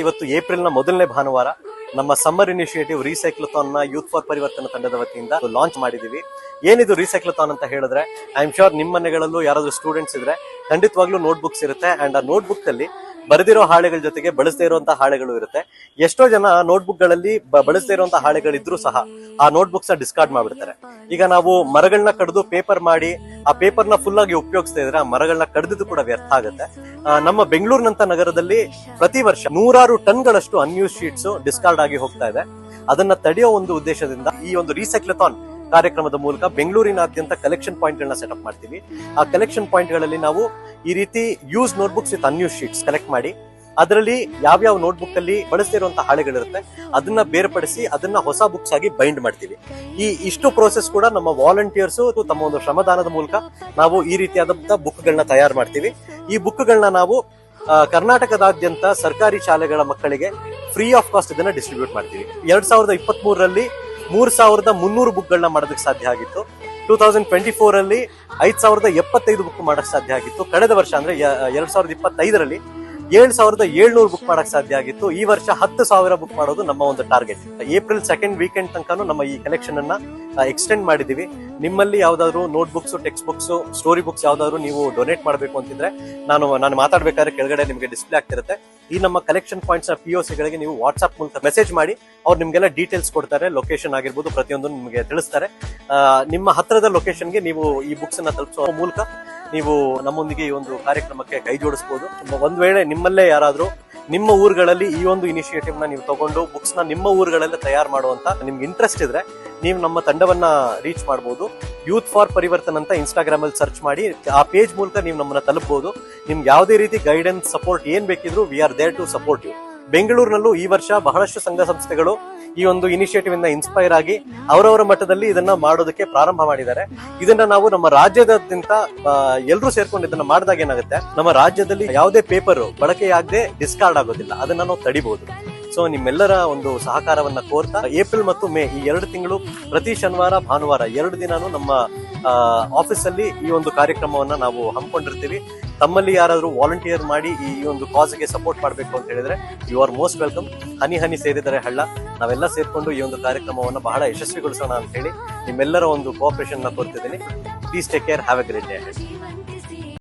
ಇವತ್ತು ಏಪ್ರಿಲ್ನ ಮೊದಲನೇ ಭಾನುವಾರ ನಮ್ಮ ಸಮ್ಮರ್ ಇನಿಷಿಯೇಟಿವ್ ರೀಸೈಕ್ಲಥಾನ್ ನ ಯೂತ್ ಫಾರ್ ಪರಿವರ್ತನ ತಂಡದ ವತಿಯಿಂದ ಲಾಂಚ್ ಮಾಡಿದೀವಿ. ಏನಿದು ರೀಸೈಕ್ಲಥಾನ್ ಅಂತ ಹೇಳಿದ್ರೆ, ಐ ಆಮ್ ಶೋರ್ ನಿಮ್ಮ ಮನೆಗಳಲ್ಲೂ ಯಾರಾದ್ರೂ ಸ್ಟೂಡೆಂಟ್ಸ್ ಇದ್ರೆ ಖಂಡಿತವಾಗ್ಲೂ ನೋಟ್ ಬುಕ್ಸ್ ಇರುತ್ತೆ. ಅಂಡ್ ಆ ನೋಟ್ ಬುಕ್ ಅಲ್ಲಿ ಬರೆದಿರೋ ಹಾಳೆಗಳ ಜೊತೆಗೆ ಬಳಸದೇ ಇರುವಂತಹ ಹಾಳೆಗಳು ಇರುತ್ತೆ. ಎಷ್ಟೋ ಜನ ನೋಟ್ ಬುಕ್ ಗಳಲ್ಲಿ ಬಳಸದೇ ಇರುವಂತಹ ಹಾಳೆಗಳಿದ್ರು ಸಹ ಆ ನೋಟ್ ಬುಕ್ಸ್ ನ ಡಿಸ್ಕಾರ್ಡ್ ಮಾಡ್ಬಿಡ್ತಾರೆ. ಈಗ ನಾವು ಮರಗಳನ್ನ ಕಡಿದು ಪೇಪರ್ ಮಾಡಿ ಆ ಪೇಪರ್ ನ ಫುಲ್ ಆಗಿ ಉಪಯೋಗಿಸ್ತಾ ಇದ್ರೆ ಆ ಮರಗಳನ್ನ ಕಡಿದಿದ್ದು ಕೂಡ ವ್ಯರ್ಥ ಆಗುತ್ತೆ. ನಮ್ಮ ಬೆಂಗಳೂರಿನಂತ ನಗರದಲ್ಲಿ ಪ್ರತಿ ವರ್ಷ 100 ಟನ್ಗಳಷ್ಟು ಅನ್ಯೂಸ್ ಶೀಟ್ಸ್ ಡಿಸ್ಕಾರ್ಡ್ ಆಗಿ ಹೋಗ್ತಾ ಇದೆ. ಅದನ್ನ ತಡೆಯೋ ಒಂದು ಉದ್ದೇಶದಿಂದ ಈ ಒಂದು ರೀಸೈಕ್ಲಥಾನ್ ಕಾರ್ಯಕ್ರಮದ ಮೂಲಕ ಬೆಂಗಳೂರಿನಾದ್ಯಂತ ಕಲೆಕ್ಷನ್ ಪಾಯಿಂಟ್ ಗಳನ್ನ ಸೆಟಪ್ ಮಾಡ್ತೀವಿ. ಆ ಕಲೆಕ್ಷನ್ ಪಾಯಿಂಟ್ ಗಳಲ್ಲಿ ನಾವು ಈ ರೀತಿ use notebooks with unused sheets collect ಮಾಡಿ ಅದರಲ್ಲಿ ಯಾವ್ಯಾವ ನೋಟ್ಬುಕ್ ಅಲ್ಲಿ ಬಳಸ್ತಿರುವಂತಹ ಹಾಳೆಗಳಿರುತ್ತೆ ಅದನ್ನ ಬೇರ್ಪಡಿಸಿ ಅದನ್ನ ಹೊಸ ಬುಕ್ಸ್ ಆಗಿ ಬೈಂಡ್ ಮಾಡ್ತೀವಿ. ಇಷ್ಟು ಪ್ರೋಸೆಸ್ ಕೂಡ ನಮ್ಮ ವಾಲಂಟಿಯರ್ಸ್ ತಮ್ಮ ಒಂದು ಶ್ರಮದಾನದ ಮೂಲಕ ನಾವು ಈ ರೀತಿಯಾದಂತಹ ಬುಕ್ ಗಳನ್ನ ತಯಾರು ಮಾಡ್ತೀವಿ. ಈ ಬುಕ್ ಗಳನ್ನ ನಾವು ಕರ್ನಾಟಕದಾದ್ಯಂತ ಸರ್ಕಾರಿ ಶಾಲೆಗಳ ಮಕ್ಕಳಿಗೆ ಫ್ರೀ ಆಫ್ ಕಾಸ್ಟ್ ಇದನ್ನ ಡಿಸ್ಟ್ರಿಬ್ಯೂಟ್ ಮಾಡ್ತೀವಿ. 2023ರಲ್ಲಿ 3300 ಬುಕ್ ಗಳನ್ನ ಮಾಡೋದಕ್ಕೆ ಸಾಧ್ಯ ಆಗಿತ್ತು. 2024ರಲ್ಲಿ 5075 ಬುಕ್ ಮಾಡಕ್ ಸಾಧ್ಯ ಆಗಿತ್ತು. ಕಳೆದ ವರ್ಷ ಅಂದ್ರೆ 2025ರಲ್ಲಿ 7700 ಬುಕ್ ಮಾಡಕ್ ಸಾಧ್ಯ ಆಗಿತ್ತು. ಈ ವರ್ಷ 10,000 ಬುಕ್ ಮಾಡೋದು ನಮ್ಮ ಒಂದು ಟಾರ್ಗೆಟ್. ಏಪ್ರಿಲ್ 2nd ವೀಕೆಂಡ್ ತನಕ ನಮ್ಮ ಈ ಕಲೆಕ್ಷನ್ ಅನ್ನ ಎಕ್ಸ್ಟೆಂಡ್ ಮಾಡಿದೀವಿ. ನಿಮ್ಮಲ್ಲಿ ಯಾವ್ದಾದ್ರು note books, text books, story books ಯಾವ್ದಾದ್ರು ನೀವು ಡೊನೇಟ್ ಮಾಡಬೇಕು ಅಂತಿದ್ರೆ ನಾನು ಮಾತಾಡ್ಬೇಕಾದ್ರೆ ಕೆಳಗಡೆ ನಿಮಗೆ ಡಿಸ್ಪ್ಲೇ ಆಗ್ತಿರುತ್ತೆ. ಈ ನಮ್ಮ ಕಲೆಕ್ಷನ್ ಪಾಯಿಂಟ್ಸ್ ನ POC ಗಳಿಗೆ ನೀವು ವಾಟ್ಸ್ಆಪ್ ಮೂಲಕ ಮೆಸೇಜ್ ಮಾಡಿ ಅವ್ರು ನಿಮ್ಗೆಲ್ಲ ಡೀಟೇಲ್ಸ್ ಕೊಡ್ತಾರೆ. ಲೊಕೇಶನ್ ಆಗಿರ್ಬೋದು ಪ್ರತಿಯೊಂದು ನಿಮಗೆ ತಿಳಿಸ್ತಾರೆ. ನಿಮ್ಮ ಹತ್ತಿರದ ಲೊಕೇಶನ್ಗೆ ನೀವು ಈ ಬುಕ್ಸ್ ಅನ್ನ ತಲುಪಿಸುವ ಮೂಲಕ ನೀವು ನಮ್ಮೊಂದಿಗೆ ಈ ಒಂದು ಕಾರ್ಯಕ್ರಮಕ್ಕೆ ಕೈ ಜೋಡಿಸಬಹುದು. ಒಂದ್ ವೇಳೆ ನಿಮ್ಮಲ್ಲೇ ಯಾರಾದ್ರೂ ನಿಮ್ಮ ಊರುಗಳಲ್ಲಿ ಈ ಒಂದು ಇನಿಷಿಯೇಟಿವ್ ನ ನೀವು ತಗೊಂಡು ಬುಕ್ಸ್ ನ ನಿಮ್ಮ ಊರುಗಳಲ್ಲೇ ತಯಾರು ಮಾಡುವಂತ ನಿಮ್ಗೆ ಇಂಟ್ರೆಸ್ಟ್ ಇದ್ರೆ ನೀವು ನಮ್ಮ ತಂಡವನ್ನ ರೀಚ್ ಮಾಡಬಹುದು. ಯೂತ್ ಫಾರ್ ಪರಿವರ್ತನ್ ಅಂತ ಇನ್ಸ್ಟಾಗ್ರಾಮ್ ಅಲ್ಲಿ ಸರ್ಚ್ ಮಾಡಿ ಆ ಪೇಜ್ ಮೂಲಕ ನೀವು ನಮ್ಮನ್ನ ತಲುಪಬಹುದು. ನಿಮ್ಗೆ ಯಾವುದೇ ರೀತಿ ಗೈಡೆನ್ಸ್, ಸಪೋರ್ಟ್ ಏನ್ ಬೇಕಿದ್ರು we are there to support you. ಬೆಂಗಳೂರಿನಲ್ಲೂ ಈ ವರ್ಷ ಬಹಳಷ್ಟು ಸಂಘ ಸಂಸ್ಥೆಗಳು ಈ ಒಂದು ಇನಿಷಿಯೇಟಿವ್ ಇಂದ ಇನ್ಸ್ಪೈರ್ ಆಗಿ ಅವರವರ ಮಟ್ಟದಲ್ಲಿ ಇದನ್ನ ಮಾಡೋದಕ್ಕೆ ಪ್ರಾರಂಭ ಮಾಡಿದ್ದಾರೆ. ಇದನ್ನ ನಾವು ನಮ್ಮ ರಾಜ್ಯದಾದ್ಯಂತ ಎಲ್ಲರೂ ಸೇರ್ಕೊಂಡು ಇದನ್ನ ಮಾಡಿದಾಗ ಏನಾಗುತ್ತೆ, ನಮ್ಮ ರಾಜ್ಯದಲ್ಲಿ ಯಾವುದೇ ಪೇಪರ್ ಬಳಕೆಯಾಗದೆ ಡಿಸ್ಕಾರ್ಡ್ ಆಗೋದಿಲ್ಲ. ಅದನ್ನ ನಾವು ತಡಿಬಹುದು. ಸೊ ನಿಮ್ಮೆಲ್ಲರ ಒಂದು ಸಹಕಾರವನ್ನ ಕೋರ್ತಾ ಏಪ್ರಿಲ್ ಮತ್ತು ಮೇ ಈ 2 ತಿಂಗಳು ಪ್ರತಿ ಶನಿವಾರ ಭಾನುವಾರ 2 ದಿನಾನು ನಮ್ಮ ಆಫೀಸ್ ಅಲ್ಲಿ ಈ ಒಂದು ಕಾರ್ಯಕ್ರಮವನ್ನ ನಾವು ಹಮ್ಮಿಕೊಂಡಿರ್ತೀವಿ. ತಮ್ಮಲ್ಲಿ ಯಾರಾದ್ರೂ ವಾಲಂಟಿಯರ್ ಮಾಡಿ ಈ ಒಂದು ಕಾಸ್ ಗೆ ಸಪೋರ್ಟ್ ಮಾಡಬೇಕು ಅಂತ ಹೇಳಿದ್ರೆ ಯು ಆರ್ ಮೋಸ್ಟ್ ವೆಲ್ಕಮ್. ಹನಿ ಹನಿ ಸೇರಿದರೆ ಹಳ್ಳ. ನಾವೆಲ್ಲ ಸೇರ್ಕೊಂಡು ಈ ಒಂದು ಕಾರ್ಯಕ್ರಮವನ್ನು ಬಹಳ ಯಶಸ್ವಿಗೊಳಿಸೋಣ ಅಂತ ಹೇಳಿ ನಿಮ್ಮೆಲ್ಲರ ಒಂದು ಕೋಆಪರೇಷನ್ ನ ಕೋರ್ತಿದ್ದೀನಿ. Please take care. Have a great day.